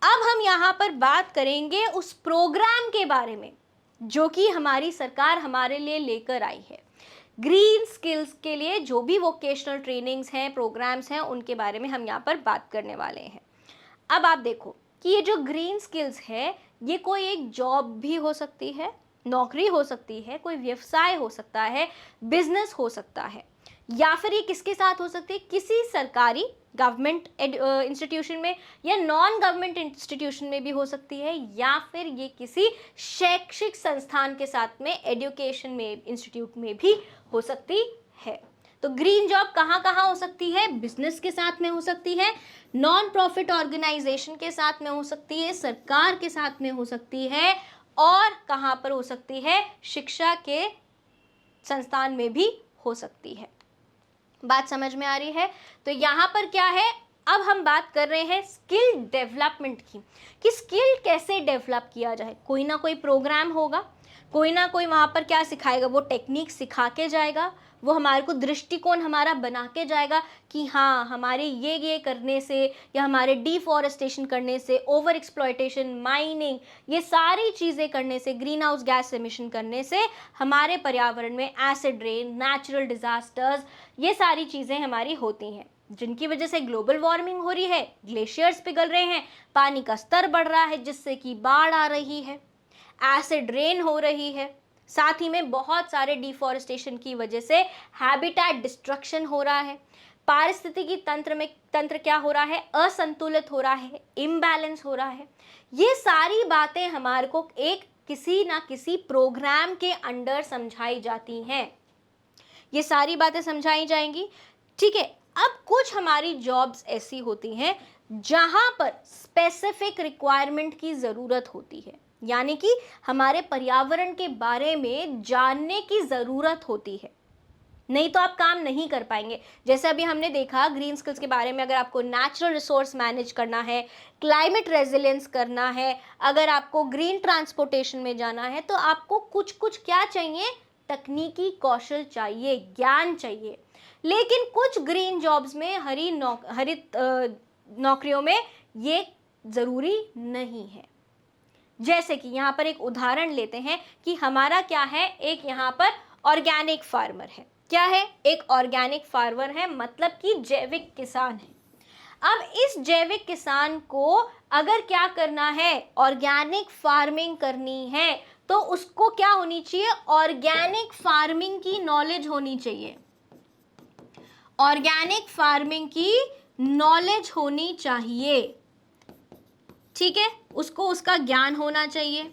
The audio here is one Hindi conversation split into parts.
अब हम यहाँ पर बात करेंगे उस प्रोग्राम के बारे में जो कि हमारी सरकार हमारे लिए लेकर आई है। ग्रीन स्किल्स के लिए जो भी वोकेशनल ट्रेनिंग्स हैं, प्रोग्राम्स हैं, उनके बारे में हम यहाँ पर बात करने वाले हैं। अब आप देखो कि ये जो ग्रीन स्किल्स है, ये कोई एक जॉब भी हो सकती है, नौकरी हो सकती है, कोई व्यवसाय हो सकता है, बिजनेस हो सकता है, या फिर ये किसके साथ हो सकती है, किसी सरकारी गवर्नमेंट इंस्टीट्यूशन में या नॉन गवर्नमेंट इंस्टीट्यूशन में भी हो सकती है, या फिर ये किसी शैक्षिक संस्थान के साथ में एजुकेशन में इंस्टीट्यूट में भी हो सकती है। तो ग्रीन जॉब कहाँ कहाँ हो सकती है? बिजनेस के साथ में हो सकती है, नॉन प्रॉफिट ऑर्गेनाइजेशन के साथ में हो सकती है, सरकार के साथ में हो सकती है, और कहाँ पर हो सकती है? शिक्षा के संस्थान में भी हो सकती है। बात समझ में आ रही है? तो यहाँ पर क्या है, अब हम बात कर रहे हैं स्किल डेवलपमेंट की, कि स्किल कैसे डेवलप किया जाए। कोई ना कोई प्रोग्राम होगा, कोई ना कोई वहाँ पर क्या सिखाएगा, वो टेक्निक सिखा के जाएगा, वो हमारे को दृष्टिकोण हमारा बना के जाएगा कि हाँ, हमारे ये करने से या हमारे डिफॉरेस्टेशन करने से, ओवर एक्सप्लॉयटेशन, माइनिंग, ये सारी चीज़ें करने से, ग्रीन हाउस गैस एमिशन करने से हमारे पर्यावरण में एसिड रेन, नेचुरल डिजास्टर्स, ये सारी चीज़ें हमारी होती हैं, जिनकी वजह से ग्लोबल वार्मिंग हो रही है, ग्लेशियर्स पिघल रहे हैं, पानी का स्तर बढ़ रहा है जिससे कि बाढ़ आ रही है, एसिड रेन हो रही है, साथ ही में बहुत सारे डिफॉरेस्टेशन की वजह से हैबिटेट डिस्ट्रक्शन हो रहा है, पारिस्थितिकी तंत्र क्या हो रहा है, असंतुलित हो रहा है, इम्बैलेंस हो रहा है। ये सारी बातें हमारे को एक किसी ना किसी प्रोग्राम के अंडर समझाई जाती हैं, ये सारी बातें समझाई जाएंगी। ठीक है, अब कुछ हमारी जॉब्स ऐसी होती हैं जहां पर स्पेसिफिक रिक्वायरमेंट की ज़रूरत होती है, यानी कि हमारे पर्यावरण के बारे में जानने की ज़रूरत होती है, नहीं तो आप काम नहीं कर पाएंगे। जैसे अभी हमने देखा ग्रीन स्किल्स के बारे में, अगर आपको नेचुरल रिसोर्स मैनेज करना है, क्लाइमेट रेजिलियंस करना है, अगर आपको ग्रीन ट्रांसपोर्टेशन में जाना है, तो आपको कुछ कुछ क्या चाहिए, तकनीकी कौशल चाहिए, ज्ञान चाहिए। लेकिन कुछ ग्रीन जॉब्स में हरित नौकरियों में ये ज़रूरी नहीं है। जैसे कि यहाँ पर एक उदाहरण लेते हैं कि हमारा क्या है, एक यहाँ पर ऑर्गेनिक फार्मर है। क्या है? एक ऑर्गेनिक फार्मर है, मतलब कि जैविक किसान है। अब इस जैविक किसान को अगर क्या करना है, ऑर्गेनिक फार्मिंग करनी है, तो उसको क्या होनी चाहिए, ऑर्गेनिक फार्मिंग की नॉलेज होनी चाहिए, ऑर्गेनिक फार्मिंग की नॉलेज होनी चाहिए। ठीक है, उसको उसका ज्ञान होना चाहिए,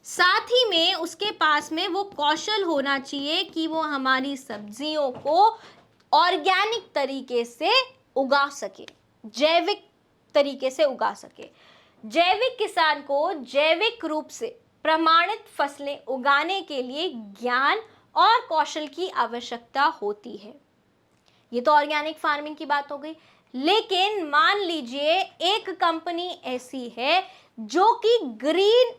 साथ ही में उसके पास में वो कौशल होना चाहिए कि वो हमारी सब्जियों को ऑर्गेनिक तरीके से उगा सके, जैविक तरीके से उगा सके। जैविक किसान को जैविक रूप से प्रमाणित फसलें उगाने के लिए ज्ञान और कौशल की आवश्यकता होती है। ये तो ऑर्गेनिक फार्मिंग की बात हो गई। लेकिन मान लीजिए एक कंपनी ऐसी है जो कि ग्रीन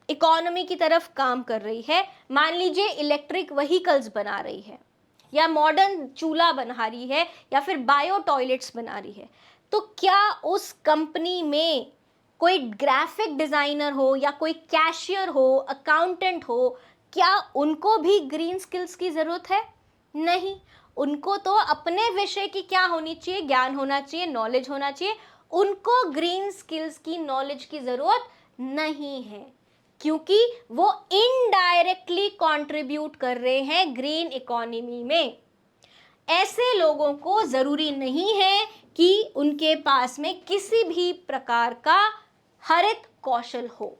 इकोनॉमी की तरफ काम कर रही है, मान लीजिए इलेक्ट्रिक व्हीकल्स बना रही है, या मॉडर्न चूल्हा बना रही है, या फिर बायो टॉयलेट्स बना रही है, तो क्या उस कंपनी में कोई ग्राफिक डिजाइनर हो या कोई कैशियर हो, अकाउंटेंट हो, क्या उनको भी ग्रीन स्किल्स की जरूरत है? नहीं, उनको तो अपने विषय की क्या होनी चाहिए, ज्ञान होना चाहिए, नॉलेज होना चाहिए। उनको ग्रीन स्किल्स की नॉलेज की जरूरत नहीं है, क्योंकि वो इनडायरेक्टली कंट्रीब्यूट कर रहे हैं ग्रीन इकोनॉमी में। ऐसे लोगों को जरूरी नहीं है कि उनके पास में किसी भी प्रकार का हरित कौशल हो,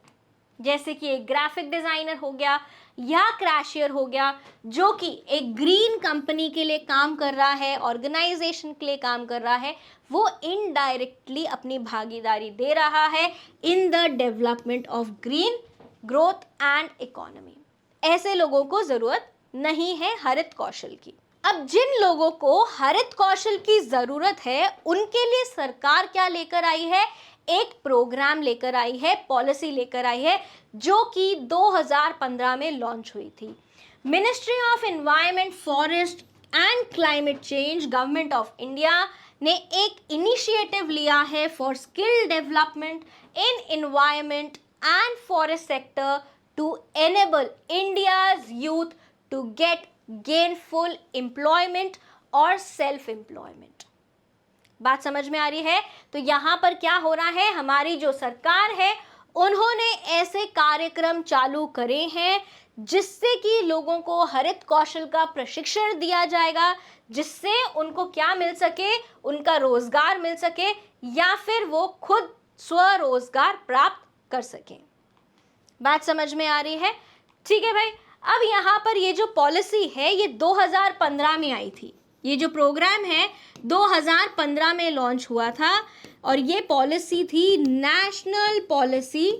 जैसे कि एक ग्राफिक डिजाइनर हो गया या क्रैशियर हो गया, जो कि एक ग्रीन कंपनी के लिए काम कर रहा है, ऑर्गेनाइजेशन के लिए काम कर रहा है, वो इनडायरेक्टली अपनी भागीदारी दे रहा है in the development of green growth and economy. ऐसे लोगों को जरूरत नहीं है हरित कौशल की। अब जिन लोगों को हरित कौशल की जरूरत है, उनके लिए सरकार क्या लेकर आई है, एक प्रोग्राम लेकर आई है, पॉलिसी लेकर आई है, जो कि 2015 में लॉन्च हुई थी। Ministry of environment, forest and climate change, government of India ने एक इनिशिएटिव लिया है for skill development in environment and forest sector to enable India's youth to get gainful employment और सेल्फ एम्प्लॉयमेंट। बात समझ में आ रही है? तो यहाँ पर क्या हो रहा है, हमारी जो सरकार है उन्होंने ऐसे कार्यक्रम चालू करे हैं जिससे कि लोगों को हरित कौशल का प्रशिक्षण दिया जाएगा, जिससे उनको क्या मिल सके, उनका रोजगार मिल सके या फिर वो खुद स्वरोजगार प्राप्त कर सकें। बात समझ में आ रही है? ठीक है भाई। अब यहाँ पर ये जो पॉलिसी है ये 2015 में आई थी। ये जो प्रोग्राम है 2015 में लॉन्च हुआ था और ये पॉलिसी थी national policy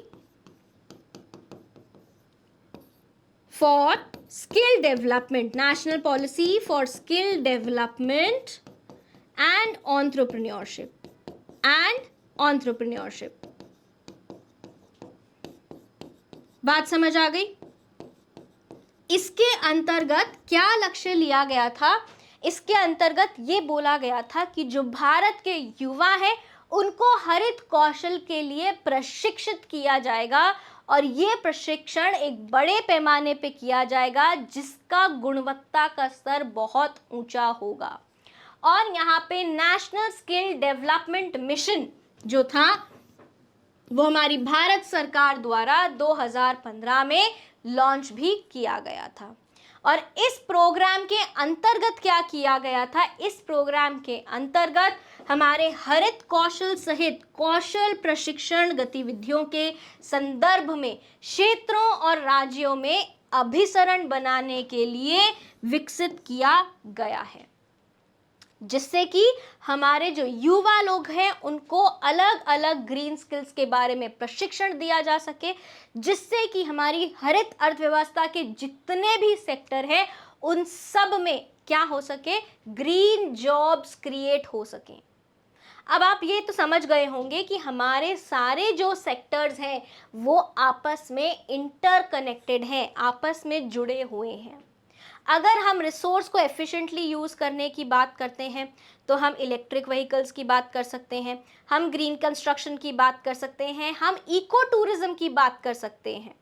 for skill development, national policy for skill development and entrepreneurship. बात समझ आ गई? इसके अंतर्गत क्या लक्ष्य लिया गया था? इसके अंतर्गत ये बोला गया था कि जो भारत के युवा है उनको हरित कौशल के लिए प्रशिक्षित किया जाएगा और ये प्रशिक्षण एक बड़े पैमाने पे किया जाएगा जिसका गुणवत्ता का स्तर बहुत ऊंचा होगा। और यहाँ पे नेशनल स्किल डेवलपमेंट मिशन जो था वो हमारी भारत सरकार द्वारा 2015 में लॉन्च भी किया गया था। और इस प्रोग्राम के अंतर्गत क्या किया गया था? इस प्रोग्राम के अंतर्गत हमारे हरित कौशल सहित कौशल प्रशिक्षण गतिविधियों के संदर्भ में क्षेत्रों और राज्यों में अभिसरण बनाने के लिए विकसित किया गया है, जिससे कि हमारे जो युवा लोग हैं उनको अलग अलग ग्रीन स्किल्स के बारे में प्रशिक्षण दिया जा सके, जिससे कि हमारी हरित अर्थव्यवस्था के जितने भी सेक्टर हैं उन सब में क्या हो सके, ग्रीन जॉब्स क्रिएट हो सकें। अब आप ये तो समझ गए होंगे कि हमारे सारे जो सेक्टर्स हैं वो आपस में इंटरकनेक्टेड हैं, आपस में जुड़े हुए हैं। अगर हम रिसोर्स को एफिशिएंटली यूज़ करने की बात करते हैं तो हम इलेक्ट्रिक व्हीकल्स की बात कर सकते हैं, हम ग्रीन कंस्ट्रक्शन की बात कर सकते हैं, हम इको टूरिज्म की बात कर सकते हैं।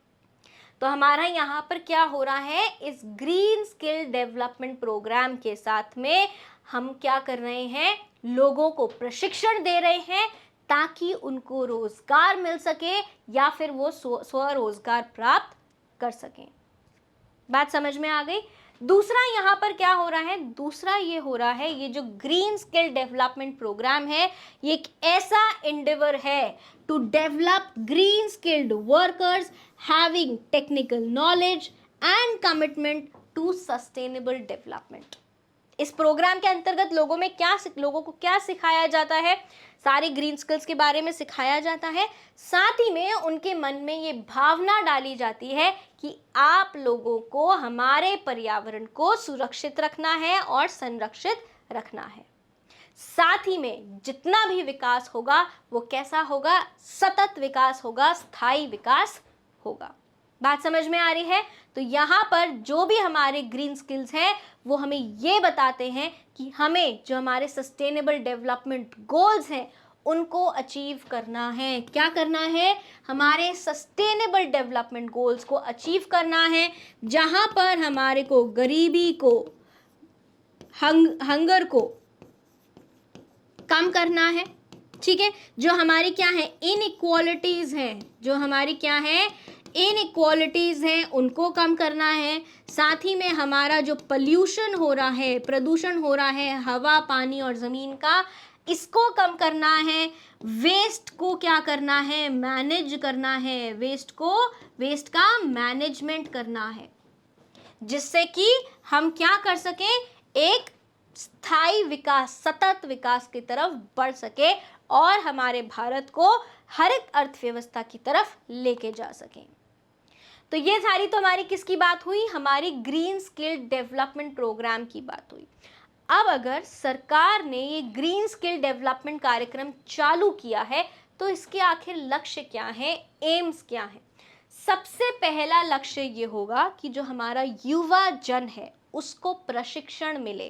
तो हमारा यहाँ पर क्या हो रहा है, इस ग्रीन स्किल डेवलपमेंट प्रोग्राम के साथ में हम क्या कर रहे हैं, लोगों को प्रशिक्षण दे रहे हैं ताकि उनको रोजगार मिल सके या फिर वो स्वरोजगार प्राप्त कर सकें। बात समझ में आ गई? दूसरा यहाँ पर क्या हो रहा है, दूसरा ये हो रहा है, ये जो ग्रीन स्किल डेवलपमेंट प्रोग्राम है ये एक ऐसा एंडेवर है to develop green skilled workers having technical knowledge and commitment to sustainable development. इस प्रोग्राम के अंतर्गत लोगों को क्या सिखाया जाता है, सारे ग्रीन स्किल्स के बारे में सिखाया जाता है, साथ ही में उनके मन में ये भावना डाली जाती है कि आप लोगों को हमारे पर्यावरण को सुरक्षित रखना है और संरक्षित रखना है। साथ ही में जितना भी विकास होगा वो कैसा होगा, सतत विकास होगा, स्थायी विकास होगा। बात समझ में आ रही है? तो यहाँ पर जो भी हमारे ग्रीन स्किल्स हैं वो हमें ये बताते हैं कि हमें जो हमारे सस्टेनेबल डेवलपमेंट गोल्स हैं उनको अचीव करना है। क्या करना है? हमारे सस्टेनेबल डेवलपमेंट गोल्स को अचीव करना है, जहाँ पर हमारे को गरीबी को, हंगर को कम करना है। ठीक है, जो हमारी क्या है, इनइक्वालिटीज हैं, जो हमारी क्या है, इनइक्वालिटीज हैं, उनको कम करना है। साथ ही में हमारा जो पोल्यूशन हो रहा है, प्रदूषण हो रहा है हवा, पानी और ज़मीन का, इसको कम करना है। वेस्ट को क्या करना है, मैनेज करना है, वेस्ट का मैनेजमेंट करना है, जिससे कि हम क्या कर सकें, एक स्थायी विकास, सतत विकास की तरफ बढ़ सके और हमारे भारत को हरित अर्थव्यवस्था की तरफ लेके जा सकें। तो ये सारी तो हमारी किसकी बात हुई, हमारी ग्रीन स्किल डेवलपमेंट प्रोग्राम की बात हुई। अब अगर सरकार ने ये ग्रीन स्किल डेवलपमेंट कार्यक्रम चालू किया है तो इसके आखिर लक्ष्य क्या है, एम्स क्या है? सबसे पहला लक्ष्य ये होगा कि जो हमारा युवा जन है उसको प्रशिक्षण मिले।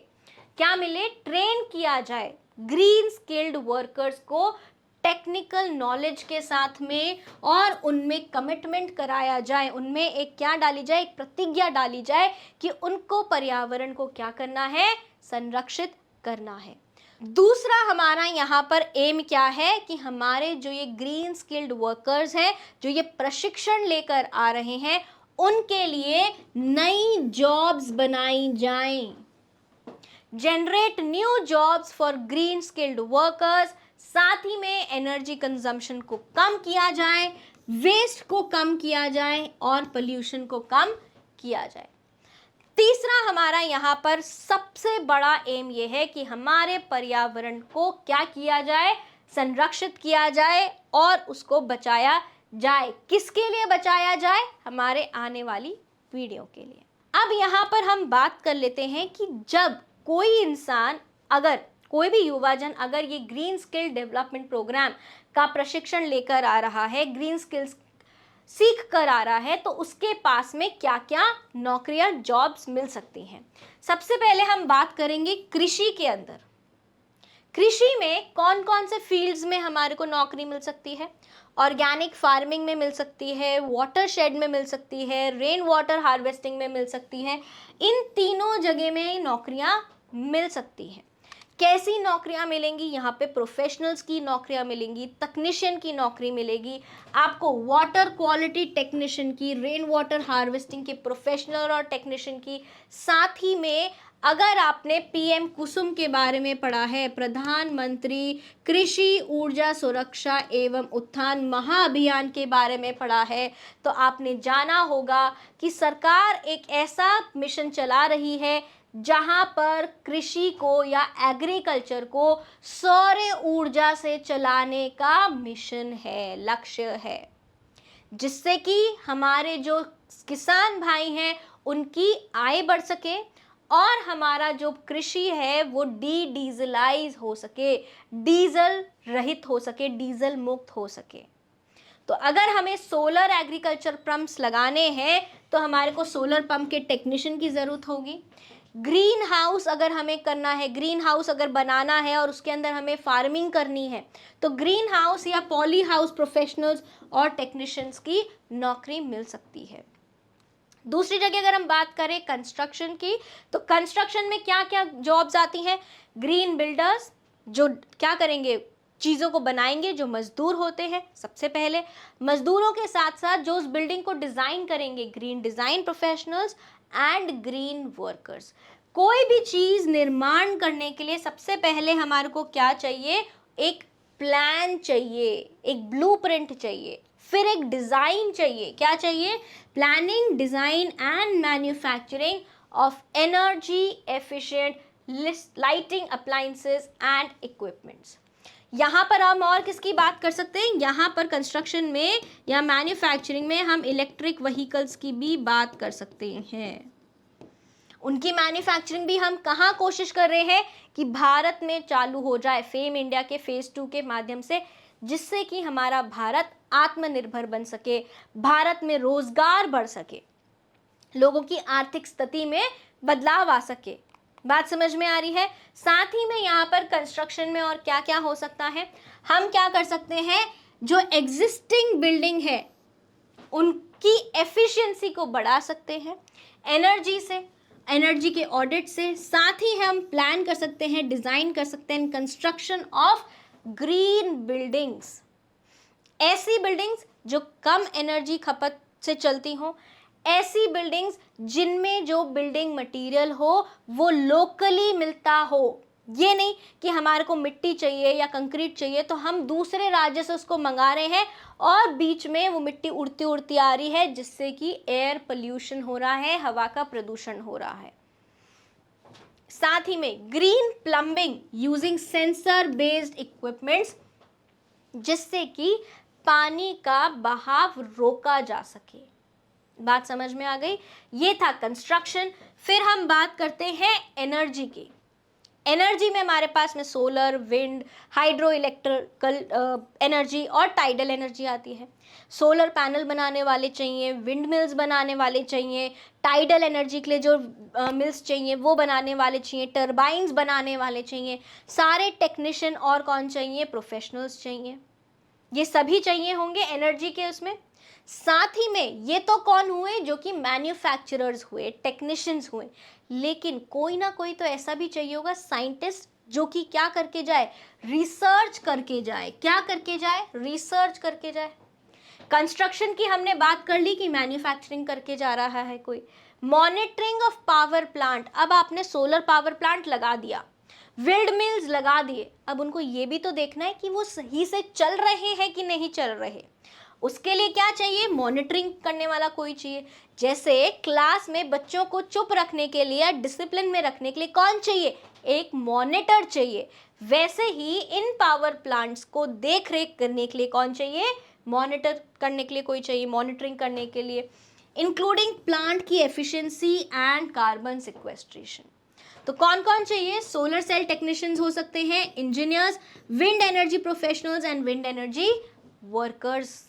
क्या मिले? ट्रेन किया जाए, ग्रीन स्किल्ड वर्कर्स को टेक्निकल नॉलेज के साथ में और उनमें कमिटमेंट कराया जाए, उनमें एक क्या डाली जाए, एक प्रतिज्ञा डाली जाए कि उनको पर्यावरण को क्या करना है, संरक्षित करना है। दूसरा हमारा यहाँ पर एम क्या है कि हमारे जो ये ग्रीन स्किल्ड वर्कर्स हैं, जो ये प्रशिक्षण लेकर आ रहे हैं, उनके लिए नई जॉब्स बनाई जाएं, generate new jobs for green skilled workers. साथ ही में एनर्जी कंजम्पशन को कम किया जाए, वेस्ट को कम किया जाए और पोल्यूशन को कम किया जाए। तीसरा हमारा यहाँ पर सबसे बड़ा एम ये है कि हमारे पर्यावरण को क्या किया जाए, संरक्षित किया जाए और उसको बचाया जाए। किसके लिए बचाया जाए, हमारे आने वाली पीढ़ियों के लिए। अब यहाँ पर हम बात कर लेते हैं कि जब कोई इंसान, अगर कोई भी युवाजन अगर ये ग्रीन स्किल डेवलपमेंट प्रोग्राम का प्रशिक्षण लेकर आ रहा है, ग्रीन स्किल्स सीख कर आ रहा है, तो उसके पास में क्या क्या नौकरियां, जॉब्स मिल सकती हैं। सबसे पहले हम बात करेंगे कृषि के अंदर। कृषि में कौन कौन से फील्ड्स में हमारे को नौकरी मिल सकती है? ऑर्गेनिक फार्मिंग में मिल सकती है, वाटर शेड में मिल सकती है, रेन वाटर हार्वेस्टिंग में मिल सकती है। इन तीनों जगह में नौकरियां मिल सकती हैं। कैसी नौकरियां मिलेंगी? यहाँ पे प्रोफेशनल्स की नौकरियां मिलेंगी, तकनीशियन की नौकरी मिलेगी, आपको वाटर क्वालिटी टेक्नीशियन की, रेन वाटर हार्वेस्टिंग के प्रोफेशनल और टेक्नीशियन की। साथ ही में अगर आपने पीएम कुसुम के बारे में पढ़ा है, प्रधानमंत्री कृषि ऊर्जा सुरक्षा एवं उत्थान महाअभियान के बारे में पढ़ा है, तो आपने जाना होगा कि सरकार एक ऐसा मिशन चला रही है जहां पर कृषि को या एग्रीकल्चर को सौर ऊर्जा से चलाने का मिशन है, लक्ष्य है, जिससे कि हमारे जो किसान भाई हैं उनकी आय बढ़ सके और हमारा जो कृषि है वो डीजलाइज हो सके, डीजल रहित हो सके, डीजल मुक्त हो सके। तो अगर हमें सोलर एग्रीकल्चर पंप्स लगाने हैं तो हमारे को सोलर पंप के टेक्नीशियन की ज़रूरत होगी। ग्रीन हाउस अगर हमें करना है, ग्रीन हाउस अगर बनाना है और उसके अंदर हमें फार्मिंग करनी है, तो ग्रीन हाउस या पॉली हाउस प्रोफेशनल्स और टेक्नीशियंस की नौकरी मिल सकती है। दूसरी जगह अगर हम बात करें कंस्ट्रक्शन की, तो कंस्ट्रक्शन में क्या क्या जॉब्स आती हैं? ग्रीन बिल्डर्स, जो क्या करेंगे, चीज़ों को बनाएंगे, जो मजदूर होते हैं। सबसे पहले मजदूरों के साथ साथ जो उस बिल्डिंग को डिज़ाइन करेंगे, green design professionals and green workers. कोई भी चीज़ निर्माण करने के लिए सबसे पहले हमारे को क्या चाहिए? एक प्लान चाहिए, एक ब्लूप्रिंट चाहिए, फिर एक डिज़ाइन चाहिए। क्या चाहिए? Planning, design and manufacturing of energy efficient lighting appliances and equipments. यहाँ पर हम और किसकी बात कर सकते हैं? यहाँ पर कंस्ट्रक्शन में या मैन्युफैक्चरिंग में हम इलेक्ट्रिक व्हीकल्स की भी बात कर सकते हैं। उनकी मैन्युफैक्चरिंग भी हम कहाँ कोशिश कर रहे हैं कि भारत में चालू हो जाए, फेम इंडिया के फेज़ 2 के माध्यम से, जिससे कि हमारा भारत आत्मनिर्भर बन सके, भारत में रोजगार बढ़ सके, लोगों की आर्थिक स्थिति में बदलाव आ सके। बात समझ में आ रही है? साथ ही में यहाँ पर कंस्ट्रक्शन में और क्या क्या हो सकता है? हम क्या कर सकते हैं, जो एग्जिस्टिंग बिल्डिंग है उनकी एफिशिएंसी को बढ़ा सकते हैं एनर्जी से, एनर्जी के ऑडिट से। साथ ही हम प्लान कर सकते हैं, डिज़ाइन कर सकते हैं कंस्ट्रक्शन ऑफ ग्रीन बिल्डिंग्स, ऐसी बिल्डिंग्स जो कम एनर्जी खपत से चलती हों, ऐसी बिल्डिंग्स जिनमें जो बिल्डिंग मटेरियल हो वो लोकली मिलता हो। ये नहीं कि हमारे को मिट्टी चाहिए या कंक्रीट चाहिए तो हम दूसरे राज्य से उसको मंगा रहे हैं और बीच में वो मिट्टी उड़ती उड़ती आ रही है, जिससे कि एयर पोल्यूशन हो रहा है, हवा का प्रदूषण हो रहा है। साथ ही में green plumbing using sensor based equipments, जिससे कि पानी का बहाव रोका जा सके। बात समझ में आ गई? ये था कंस्ट्रक्शन। फिर हम बात करते हैं एनर्जी की। एनर्जी में हमारे पास में solar, wind, hydro electrical energy और टाइडल एनर्जी आती है। सोलर पैनल बनाने वाले चाहिए, विंड मिल्स बनाने वाले चाहिए, टाइडल एनर्जी के लिए जो मिल्स चाहिए वो बनाने वाले चाहिए, टरबाइन्स बनाने वाले चाहिए, सारे टेक्नीशियन और कौन चाहिए, प्रोफेशनल्स चाहिए। ये सभी चाहिए होंगे एनर्जी के उसमें। साथ ही में ये तो कौन हुए, जो कि मैन्युफैक्चरर्स हुए, टेक्नीशियंस हुए, लेकिन कोई ना कोई तो ऐसा भी चाहिए होगा साइंटिस्ट, जो कि क्या करके जाए, रिसर्च करके जाए। क्या करके जाए, रिसर्च करके जाए। कंस्ट्रक्शन की हमने बात कर ली कि मैन्युफैक्चरिंग करके जा रहा है कोई। मॉनिटरिंग ऑफ पावर प्लांट, अब आपने सोलर पावर प्लांट लगा दिया, विंड मिल्स लगा दिए, अब उनको ये भी तो देखना है कि वो सही से चल रहे हैं कि नहीं चल रहे। उसके लिए क्या चाहिए, मॉनिटरिंग करने वाला कोई चाहिए। जैसे क्लास में बच्चों को चुप रखने के लिए या डिसिप्लिन में रखने के लिए कौन चाहिए, एक मॉनिटर चाहिए। वैसे ही इन पावर प्लांट्स को देख रेख करने के लिए कौन चाहिए, मॉनिटर करने के लिए कोई चाहिए, मॉनिटरिंग करने के लिए, इंक्लूडिंग प्लांट की एफिशिएंसी एंड कार्बन सिक्वेस्ट्रेशन। तो कौन कौन चाहिए, सोलर सेल टेक्नीशियंस हो सकते हैं, engineers, wind energy professionals and wind energy workers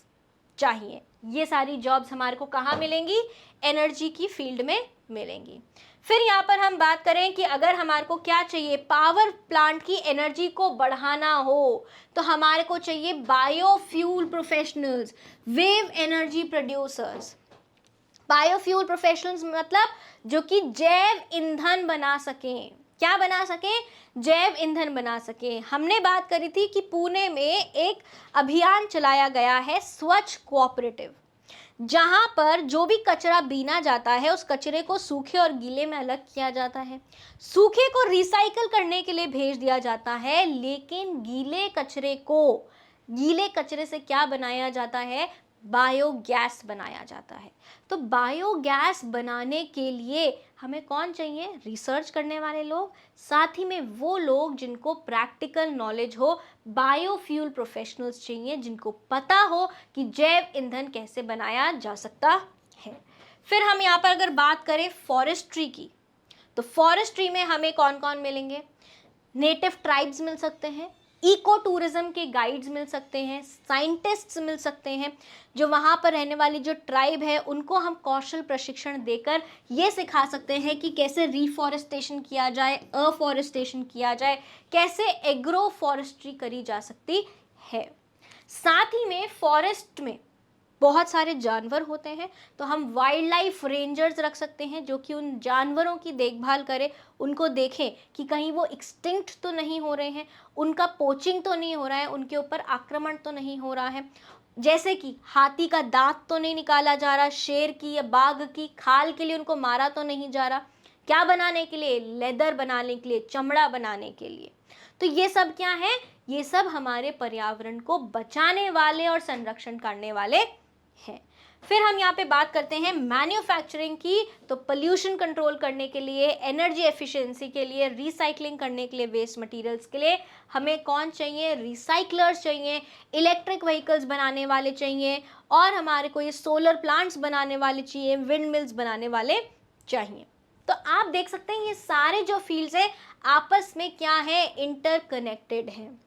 चाहिए। ये सारी जॉब्स हमारे को कहाँ मिलेंगी, एनर्जी की फील्ड में मिलेंगी। फिर यहाँ पर हम बात करें कि अगर हमारे को क्या चाहिए, पावर प्लांट की एनर्जी को बढ़ाना हो तो हमारे को चाहिए biofuel professionals, wave energy producers. Biofuel professionals मतलब जो कि जैव ईंधन बना सकें। क्या बना सकें, जैव ईंधन बना सकें। हमने बात करी थी कि पुणे में एक अभियान चलाया गया है, स्वच्छ कोऑपरेटिव, जहां पर जो भी कचरा बीना जाता है उस कचरे को सूखे और गीले में अलग किया जाता है। सूखे को रिसाइकल करने के लिए भेज दिया जाता है, लेकिन गीले कचरे से क्या बनाया जाता है, बायोगैस बनाया जाता है। तो बायोगैस बनाने के लिए हमें कौन चाहिए, रिसर्च करने वाले लोग, साथ ही में वो लोग जिनको प्रैक्टिकल नॉलेज हो, बायोफ्यूल प्रोफेशनल्स चाहिए जिनको पता हो कि जैव ईंधन कैसे बनाया जा सकता है। फिर हम यहाँ पर अगर बात करें फॉरेस्ट्री की, तो फॉरेस्ट्री में हमें कौन कौन मिलेंगे, नेटिव ट्राइब्स मिल सकते हैं, इको टूरिज्म के गाइड्स मिल सकते हैं, साइंटिस्ट्स मिल सकते हैं, जो वहाँ पर रहने वाली जो ट्राइब है उनको हम कौशल प्रशिक्षण देकर ये सिखा सकते हैं कि कैसे रिफॉरेस्टेशन किया जाए, अफॉरेस्टेशन किया जाए, कैसे एग्रो फॉरेस्ट्री करी जा सकती है। साथ ही में फॉरेस्ट में बहुत सारे जानवर होते हैं, तो हम वाइल्ड लाइफ रेंजर्स रख सकते हैं जो कि उन जानवरों की देखभाल करें, उनको देखें कि कहीं वो एक्सटिंक्ट तो नहीं हो रहे हैं, उनका पोचिंग तो नहीं हो रहा है, उनके ऊपर आक्रमण तो नहीं हो रहा है। जैसे कि हाथी का दांत तो नहीं निकाला जा रहा, शेर की या बाघ की खाल के लिए उनको मारा तो नहीं जा रहा। क्या बनाने के लिए, लेदर बनाने के लिए, चमड़ा बनाने के लिए। तो ये सब क्या है, ये सब हमारे पर्यावरण को बचाने वाले और संरक्षण करने वाले हैं। फिर हम यहाँ पे बात करते हैं मैन्युफैक्चरिंग की, तो पोल्यूशन कंट्रोल करने के लिए, एनर्जी एफिशिएंसी के लिए, रिसाइकलिंग करने के लिए, वेस्ट मटेरियल्स के लिए हमें कौन चाहिए, रिसाइकलर्स चाहिए, इलेक्ट्रिक व्हीकल्स बनाने वाले चाहिए, और हमारे को ये सोलर प्लांट्स बनाने वाले चाहिए, विंड मिल्स बनाने वाले चाहिए। तो आप देख सकते हैं ये सारे जो फील्ड्स हैं आपस में क्या है, इंटरकनेक्टेड हैं।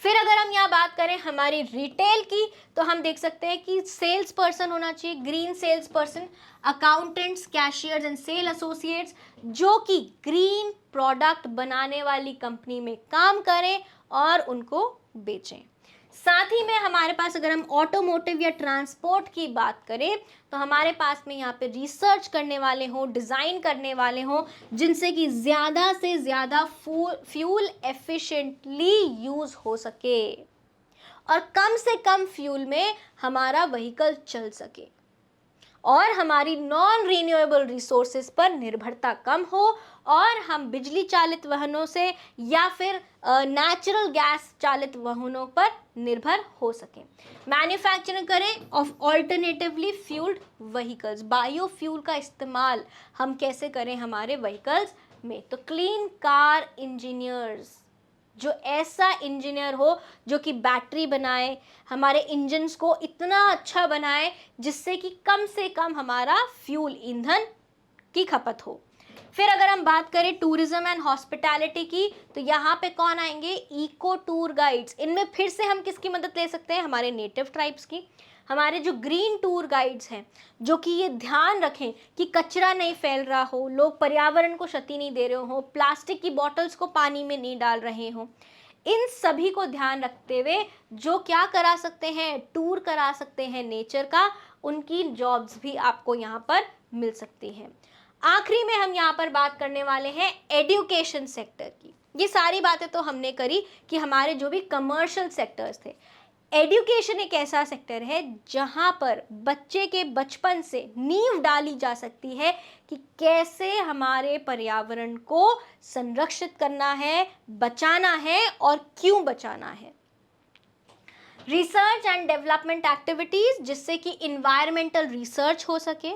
फिर अगर हम यहाँ बात करें हमारी रिटेल की, तो हम देख सकते हैं कि सेल्स पर्सन होना चाहिए, green sales person, accountants, cashiers and sale associates, जो कि ग्रीन प्रोडक्ट बनाने वाली कंपनी में काम करें और उनको बेचें। साथ ही में हमारे पास अगर हम ऑटोमोटिव या ट्रांसपोर्ट की बात करें, तो हमारे पास में यहाँ पे रिसर्च करने वाले हों, डिज़ाइन करने वाले हों, जिनसे कि ज़्यादा से ज़्यादा फ्यूल एफिशिएंटली यूज़ हो सके और कम से कम फ्यूल में हमारा व्हीकल चल सके, और हमारी नॉन रिन्यूएबल रिसोर्सेज पर निर्भरता कम हो, और हम बिजली चालित वाहनों से या फिर नेचुरल गैस चालित वाहनों पर निर्भर हो सके। मैन्युफैक्चरिंग करें of alternatively fuelled vehicles, biofuel का इस्तेमाल हम कैसे करें हमारे व्हीकल्स में। तो क्लीन कार इंजीनियर्स, जो ऐसा इंजीनियर हो जो कि बैटरी बनाए, हमारे इंजन्स को इतना अच्छा बनाए जिससे कि कम से कम हमारा फ्यूल ईंधन की खपत हो। फिर अगर हम बात करें टूरिज्म एंड हॉस्पिटैलिटी की, तो यहाँ पे कौन आएंगे, इको टूर गाइड्स। इनमें फिर से हम किसकी मदद ले सकते हैं, हमारे नेटिव ट्राइब्स की। हमारे जो ग्रीन टूर गाइड्स हैं, जो कि ये ध्यान रखें कि कचरा नहीं फैल रहा हो, लोग पर्यावरण को क्षति नहीं दे रहे हो, प्लास्टिक की बॉटल्स को पानी में नहीं डाल रहे हो, इन सभी को ध्यान रखते हुए जो क्या करा सकते हैं, टूर करा सकते हैं नेचर का, उनकी जॉब्स भी आपको यहाँ पर मिल सकती हैं। आखिरी में हम यहाँ पर बात करने वाले हैं एजुकेशन सेक्टर की। ये सारी बातें तो हमने करी कि हमारे जो भी कमर्शियल सेक्टर्स थे। एजुकेशन एक ऐसा सेक्टर है जहाँ पर बच्चे के बचपन से नींव डाली जा सकती है कि कैसे हमारे पर्यावरण को संरक्षित करना है, बचाना है और क्यों बचाना है। रिसर्च एंड डेवलपमेंट एक्टिविटीज़, जिससे कि इन्वायरमेंटल रिसर्च हो सके,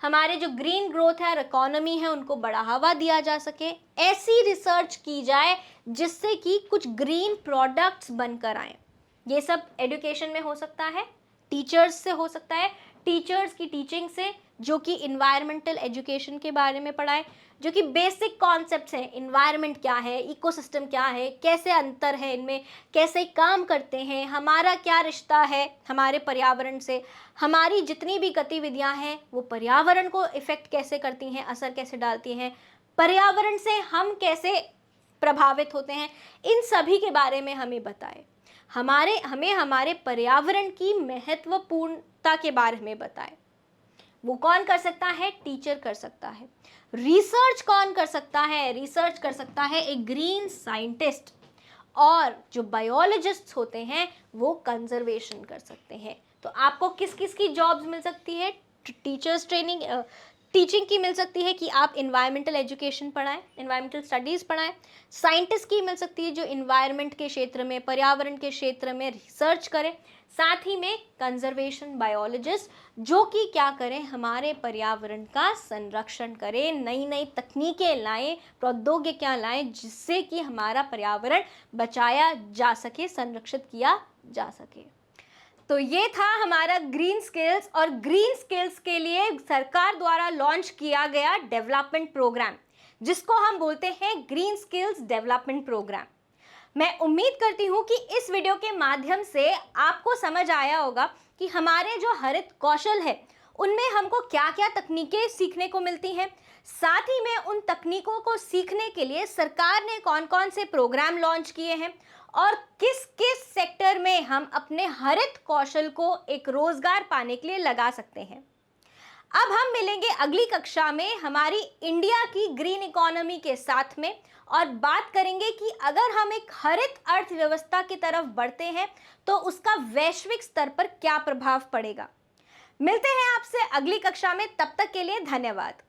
हमारे जो ग्रीन ग्रोथ है और इकोनॉमी है उनको बढ़ावा दिया जा सके। ऐसी रिसर्च की जाए जिससे कि कुछ ग्रीन प्रोडक्ट्स बनकर आए। ये सब एजुकेशन में हो सकता है, टीचर्स से हो सकता है, टीचर्स की टीचिंग से, जो कि इन्वायरमेंटल एजुकेशन के बारे में पढ़ाए, जो कि बेसिक कॉन्सेप्ट्स हैं, इन्वायरमेंट क्या है, इकोसिस्टम क्या है, कैसे अंतर है इनमें, कैसे काम करते हैं, हमारा क्या रिश्ता है हमारे पर्यावरण से, हमारी जितनी भी गतिविधियां हैं वो पर्यावरण को इफ़ेक्ट कैसे करती हैं, असर कैसे डालती हैं, पर्यावरण से हम कैसे प्रभावित होते हैं, इन सभी के बारे में हमें बताए। हमें हमारे पर्यावरण की महत्वपूर्णता के बारे में बताए। वो कौन कर सकता है, टीचर कर सकता है। रिसर्च कौन कर सकता है, रिसर्च कर सकता है एक ग्रीन साइंटिस्ट, और जो बायोलॉजिस्ट्स होते हैं वो कंजर्वेशन कर सकते हैं। तो आपको किस किस की जॉब्स मिल सकती है, टीचर्स टीचिंग की मिल सकती है कि आप इन्वायरमेंटल एजुकेशन पढ़ाएं, इन्वायरमेंटल स्टडीज़ पढ़ाएं। साइंटिस्ट की मिल सकती है जो इन्वायरमेंट के क्षेत्र में, पर्यावरण के क्षेत्र में रिसर्च करें। साथ ही में कंजर्वेशन बायोलॉजिस्ट, जो कि क्या करें, हमारे पर्यावरण का संरक्षण करें, नई नई तकनीकें लाएं, प्रौद्योगिकियां लाएं, जिससे कि हमारा पर्यावरण बचाया जा सके, संरक्षित किया जा सके। तो ये था हमारा ग्रीन स्किल्स, और ग्रीन स्किल्स के लिए सरकार द्वारा लॉन्च किया गया डेवलपमेंट प्रोग्राम, जिसको हम बोलते हैं ग्रीन स्किल्स डेवलपमेंट प्रोग्राम। मैं उम्मीद करती हूँ कि इस वीडियो के माध्यम से आपको समझ आया होगा कि हमारे जो हरित कौशल है उनमें हमको क्या क्या तकनीकें सीखने को मिलती हैं। साथ ही में उन तकनीकों को सीखने के लिए सरकार ने कौन कौन से प्रोग्राम लॉन्च किए हैं, और किस किस सेक्टर में हम अपने हरित कौशल को एक रोजगार पाने के लिए लगा सकते हैं। अब हम मिलेंगे अगली कक्षा में हमारी इंडिया की ग्रीन इकोनॉमी के साथ में, और बात करेंगे कि अगर हम एक हरित अर्थव्यवस्था की तरफ बढ़ते हैं तो उसका वैश्विक स्तर पर क्या प्रभाव पड़ेगा। मिलते हैं आपसे अगली कक्षा में, तब तक के लिए धन्यवाद।